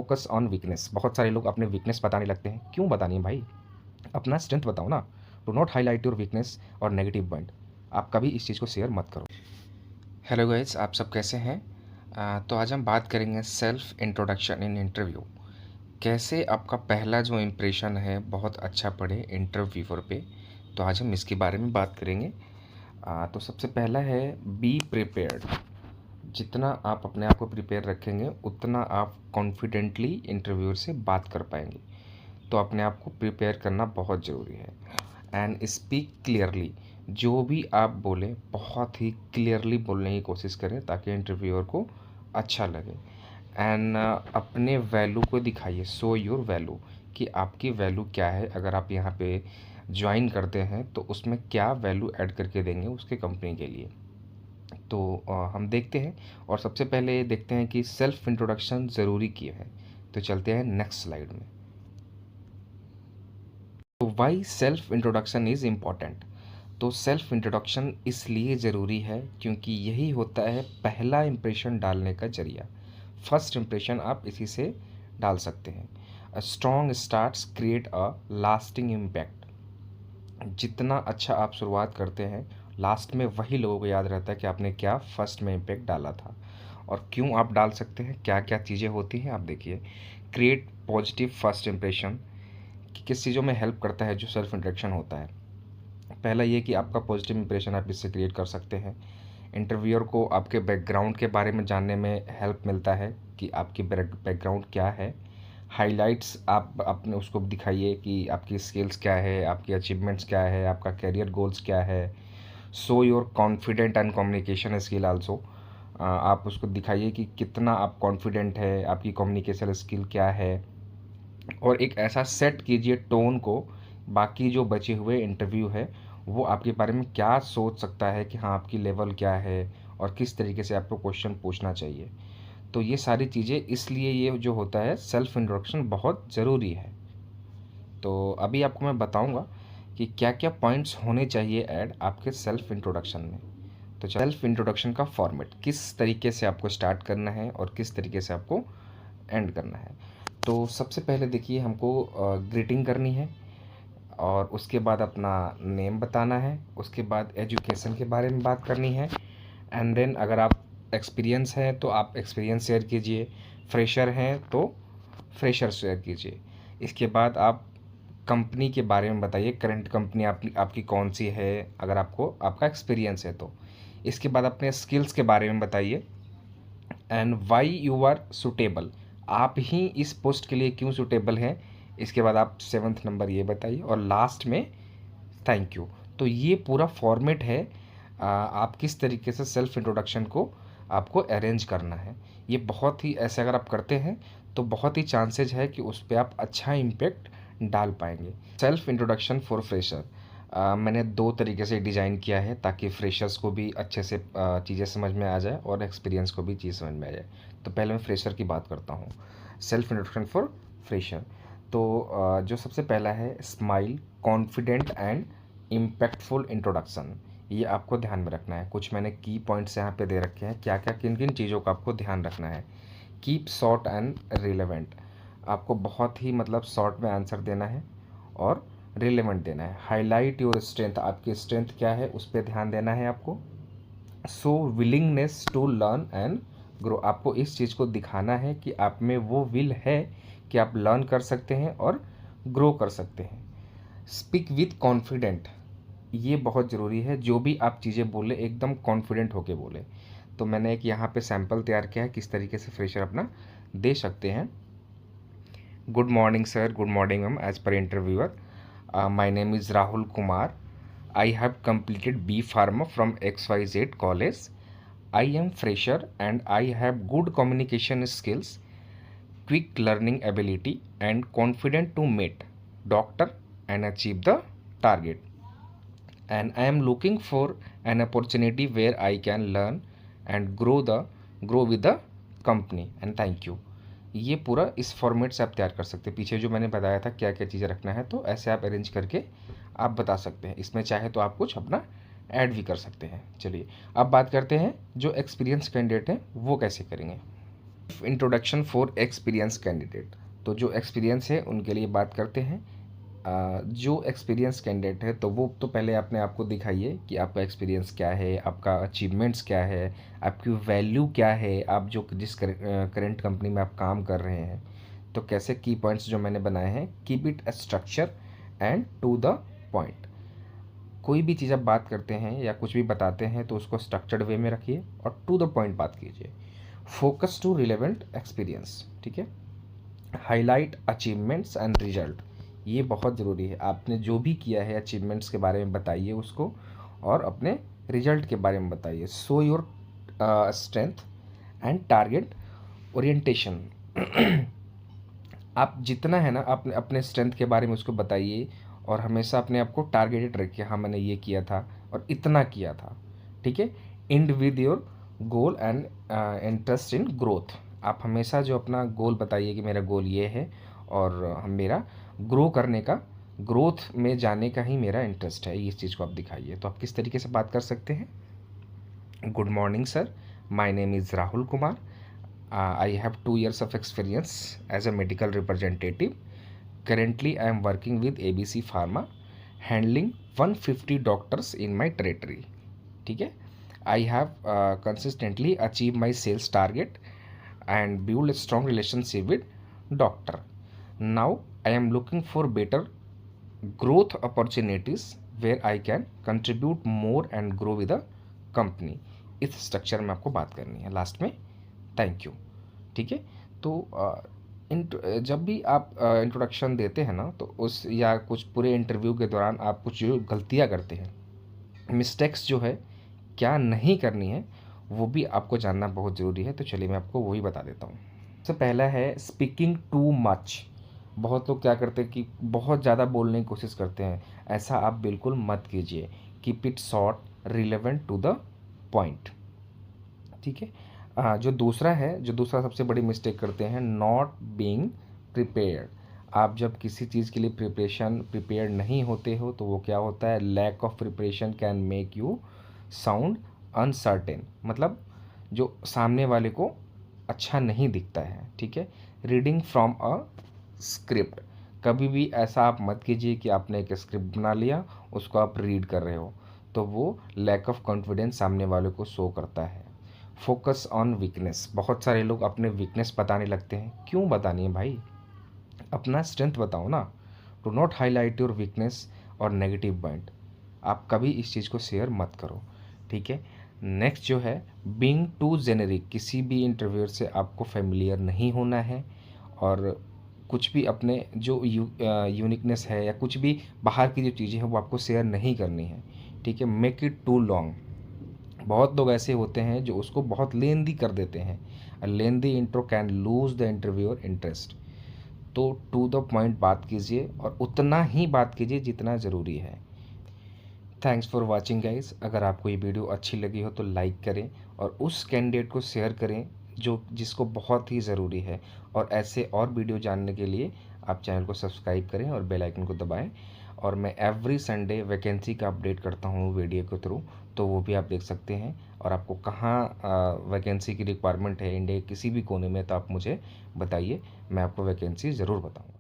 Focus on weakness. बहुत सारे लोग अपने वीकनेस बताने लगते हैं। क्यों बतानी है भाई? अपना स्ट्रेंथ बताओ ना। Do not highlight your weakness और नेगेटिव पॉइंट। आप कभी इस चीज़ को शेयर मत करो। हेलो गाइस, आप सब कैसे हैं? तो आज हम बात करेंगे सेल्फ इंट्रोडक्शन इन इंटरव्यू। कैसे आपका पहला जो इम्प्रेशन है बहुत अच्छा पड़े इंटरव्यूअर पे। तो आज हम इसके बारे में बात करेंगे। तो सबसे पहला है बी प्रिपेयर्ड। जितना आप अपने आप को प्रिपेयर रखेंगे उतना आप कॉन्फिडेंटली इंटरव्यूअर से बात कर पाएंगे। तो अपने आप को प्रिपेयर करना बहुत ज़रूरी है। And speak clearly. जो भी आप बोलें बहुत ही क्लियरली बोलने की कोशिश करें ताकि इंटरव्यूअर को अच्छा लगे। एंड अपने वैल्यू को दिखाइए। शो योर वैल्यू कि आपकी वैल्यू क्या है। अगर आप यहाँ पे ज्वाइन करते हैं तो उसमें क्या वैल्यू ऐड करके देंगे उसके कंपनी के लिए। तो हम देखते हैं और सबसे पहले देखते हैं कि सेल्फ इंट्रोडक्शन ज़रूरी क्यों है। तो चलते हैं नेक्स्ट स्लाइड में। तो why self introduction is important. तो सेल्फ इंट्रोडक्शन इसलिए ज़रूरी है क्योंकि यही होता है पहला इम्प्रेशन डालने का जरिया। फर्स्ट इम्प्रेशन आप इसी से डाल सकते हैं। A strong starts create a lasting impact. जितना अच्छा आप शुरुआत करते हैं लास्ट में वही लोगों को याद रहता है कि आपने क्या फर्स्ट में इम्पैक्ट डाला था। और क्यों आप डाल सकते हैं, क्या क्या चीज़ें होती हैं आप देखिए। Create positive first impression. कि किस चीज़ों में हेल्प करता है जो सेल्फ इंट्रोडक्शन होता है। पहला ये कि आपका पॉजिटिव इंप्रेशन आप इससे क्रिएट कर सकते हैं। इंटरव्यूअर को आपके बैकग्राउंड के बारे में जानने में हेल्प मिलता है कि आपकी बैकग्राउंड क्या है। हाइलाइट्स आप अपने उसको दिखाइए कि आपकी स्किल्स क्या है, आपकी अचीवमेंट्स क्या है, आपका करियर गोल्स क्या है। Show your confident and communication skill also. आप उसको दिखाइए कि कितना आप कॉन्फिडेंट है, आपकी कम्युनिकेशन स्किल क्या है। और एक ऐसा सेट कीजिए टोन को। बाकी जो बचे हुए इंटरव्यू है वो आपके बारे में क्या सोच सकता है कि हाँ आपकी लेवल क्या है और किस तरीके से आपको क्वेश्चन पूछना चाहिए। तो ये सारी चीज़ें इसलिए ये जो होता है सेल्फ इंट्रोडक्शन बहुत ज़रूरी है। तो अभी आपको मैं बताऊंगा कि क्या क्या पॉइंट्स होने चाहिए ऐड आपके सेल्फ इंट्रोडक्शन में। तो सेल्फ इंट्रोडक्शन का फॉर्मेट किस तरीके से आपको स्टार्ट करना है और किस तरीके से आपको एंड करना है। तो सबसे पहले देखिए हमको ग्रीटिंग करनी है और उसके बाद अपना नेम बताना है। उसके बाद एजुकेशन के बारे में बात करनी है। एंड देन अगर आप एक्सपीरियंस है तो आप एक्सपीरियंस शेयर कीजिए। फ्रेशर हैं तो फ्रेशर शेयर कीजिए। इसके बाद आप कंपनी के बारे में बताइए, करंट कंपनी आपकी कौन सी है अगर आपको आपका एक्सपीरियंस है तो। इसके बाद अपने स्किल्स के बारे में बताइए and why you are suitable. आप ही इस पोस्ट के लिए क्यों सुटेबल हैं। इसके बाद आप सेवन्थ नंबर ये बताइए और लास्ट में थैंक यू। तो ये पूरा फॉर्मेट है। आप किस तरीके से सेल्फ इंट्रोडक्शन को आपको अरेंज करना है। ये बहुत ही ऐसे अगर आप करते हैं तो बहुत ही चांसेज है कि उस पर आप अच्छा इम्पेक्ट डाल पाएंगे। सेल्फ इंट्रोडक्शन फॉर फ्रेशर मैंने दो तरीके से डिज़ाइन किया है ताकि फ्रेशर्स को भी अच्छे से चीज़ें समझ में आ जाए और एक्सपीरियंस को भी चीज़ समझ में आ जाए। तो पहले मैं फ्रेशर की बात करता हूँ। Self introduction for fresher. तो जो सबसे पहला है smile confident and impactful introduction. ये आपको ध्यान में रखना है। कुछ मैंने की पॉइंट्स यहाँ पे दे रखे हैं, क्या क्या किन किन चीज़ों का आपको ध्यान रखना है। Keep short and relevant. आपको बहुत ही मतलब शॉर्ट में आंसर देना है और रिलेवेंट देना है। Highlight your strength. आपकी स्ट्रेंथ क्या है उस पर ध्यान देना है आपको। So willingness to learn and grow. आपको इस चीज़ को दिखाना है कि आप में वो विल है कि आप लर्न कर सकते हैं और ग्रो कर सकते हैं। Speak with confident. ये बहुत ज़रूरी है। जो भी आप चीज़ें बोले एकदम कॉन्फिडेंट होके बोले। तो मैंने एक यहाँ पे सैम्पल तैयार किया है किस तरीके से फ्रेशर अपना दे सकते हैं। Good morning sir, good morning ma'am. As per interviewer, my name is Rahul Kumar. I have completed B Pharma from XYZ college. I am fresher and I have good communication skills, quick learning ability and confident to meet doctor and achieve the target. And I am looking for an opportunity where I can learn and grow with the company and thank you. ये पूरा इस format से आप तैयार कर सकते हैं। पीछे जो मैंने बताया था क्या क्या चीज़ें रखना है तो ऐसे आप अरेंज करके आप बता सकते हैं। इसमें चाहे तो आप कुछ अपना ऐड भी कर सकते हैं। चलिए अब बात करते हैं जो एक्सपीरियंस कैंडिडेट हैं वो कैसे करेंगे। Introduction for experience candidate. तो जो एक्सपीरियंस है उनके लिए बात करते हैं। जो एक्सपीरियंस कैंडिडेट है तो वो तो पहले अपने आप को दिखाइए कि आपका एक्सपीरियंस क्या है, आपका अचीवमेंट्स क्या है, आपकी वैल्यू क्या है, आप जो जिस करंट कंपनी में आप काम कर रहे हैं। तो कैसे की पॉइंट्स जो मैंने बनाए हैं, keep it structure and to the point. कोई भी चीज़ आप बात करते हैं या कुछ भी बताते हैं तो उसको स्ट्रक्चर्ड वे में रखिए और टू द पॉइंट बात कीजिए। फोकस टू रिलेवेंट एक्सपीरियंस, ठीक है। हाईलाइट अचीवमेंट्स एंड रिजल्ट, ये बहुत ज़रूरी है। आपने जो भी किया है अचीवमेंट्स के बारे में बताइए उसको, और अपने रिजल्ट के बारे में बताइए। Show your strength and target orientation. आप जितना है ना अपने अपने स्ट्रेंथ के बारे में उसको बताइए, और हमेशा अपने आप को टारगेटेड रखिए। हाँ, मैंने ये किया था और इतना किया था, ठीक है। And with your goal and interest in growth. आप हमेशा जो अपना गोल बताइए कि मेरा गोल ये है और मेरा ग्रो करने का, ग्रोथ में जाने का ही मेरा इंटरेस्ट है, इस चीज़ को आप दिखाइए। तो आप किस तरीके से बात कर सकते हैं? Good morning sir, my name is Rahul Kumar. I have 2 years of experience as a medical representative. Currently, I am working with ABC Pharma, handling 150 doctors in my territory. ठीक है. I have consistently achieved my sales target and build a strong relationship with doctor. Now, I am looking for better growth opportunities where I can contribute more and grow with the company. इस structure में आपको बात करनी है last में। Thank you, ठीक है। तो जब भी आप इंट्रोडक्शन देते हैं ना, तो उस या कुछ पूरे इंटरव्यू के दौरान आप कुछ जो गलतियां करते हैं, मिस्टेक्स जो है क्या नहीं करनी है, वो भी आपको जानना बहुत ज़रूरी है। तो चलिए मैं आपको वही बता देता हूँ। सबसे पहला है स्पीकिंग टू मच। बहुत लोग क्या करते हैं कि बहुत ज़्यादा बोलने की कोशिश करते हैं, ऐसा आप बिल्कुल मत कीजिए। Keep it short, relevant to the point, ठीक है। जो दूसरा सबसे बड़ी मिस्टेक करते हैं, नॉट बीइंग प्रिपेयर्ड। आप जब किसी चीज़ के लिए प्रिपेयर्ड नहीं होते हो तो वो क्या होता है, lack of preparation can make you sound uncertain. मतलब जो सामने वाले को अच्छा नहीं दिखता है, ठीक है। रीडिंग फ्रॉम अ स्क्रिप्ट, कभी भी ऐसा आप मत कीजिए कि आपने एक स्क्रिप्ट बना लिया, उसको आप रीड कर रहे हो, तो वो लैक ऑफ कॉन्फिडेंस सामने वाले को शो करता है। फोकस ऑन वीकनेस, बहुत सारे लोग अपने वीकनेस बताने लगते हैं। क्यों बतानी है भाई, अपना स्ट्रेंथ बताओ ना। Do not highlight your weakness और नेगेटिव पॉइंट। आप कभी इस चीज़ को शेयर मत करो, ठीक है। नेक्स्ट जो है, बीइंग टू जेनेरिक। किसी भी इंटरव्यूअर से आपको फेमिलियर नहीं होना है, और कुछ भी अपने जो यूनिकनेस है या कुछ भी बाहर की जो चीज़ें हैं वो आपको शेयर नहीं करनी है, ठीक है। Make it too long. बहुत लोग ऐसे होते हैं जो उसको बहुत लेंदी कर देते हैं। A lengthy intro can lose the interviewer interest. तो टू द पॉइंट बात कीजिए, और उतना ही बात कीजिए जितना ज़रूरी है। Thanks for watching guys. अगर आपको ये वीडियो अच्छी लगी हो तो लाइक करें, और उस कैंडिडेट को शेयर करें जिसको बहुत ही ज़रूरी है। और ऐसे और वीडियो जानने के लिए आप चैनल को सब्सक्राइब करें और बेल आइकन को दबाएं। और मैं एवरी संडे वैकेंसी का अपडेट करता हूँ वीडियो के थ्रू, तो वो भी आप देख सकते हैं। और आपको कहाँ वैकेंसी की रिक्वायरमेंट है इंडिया के किसी भी कोने में, तो आप मुझे बताइए, मैं आपको वैकेंसी ज़रूर बताऊँ।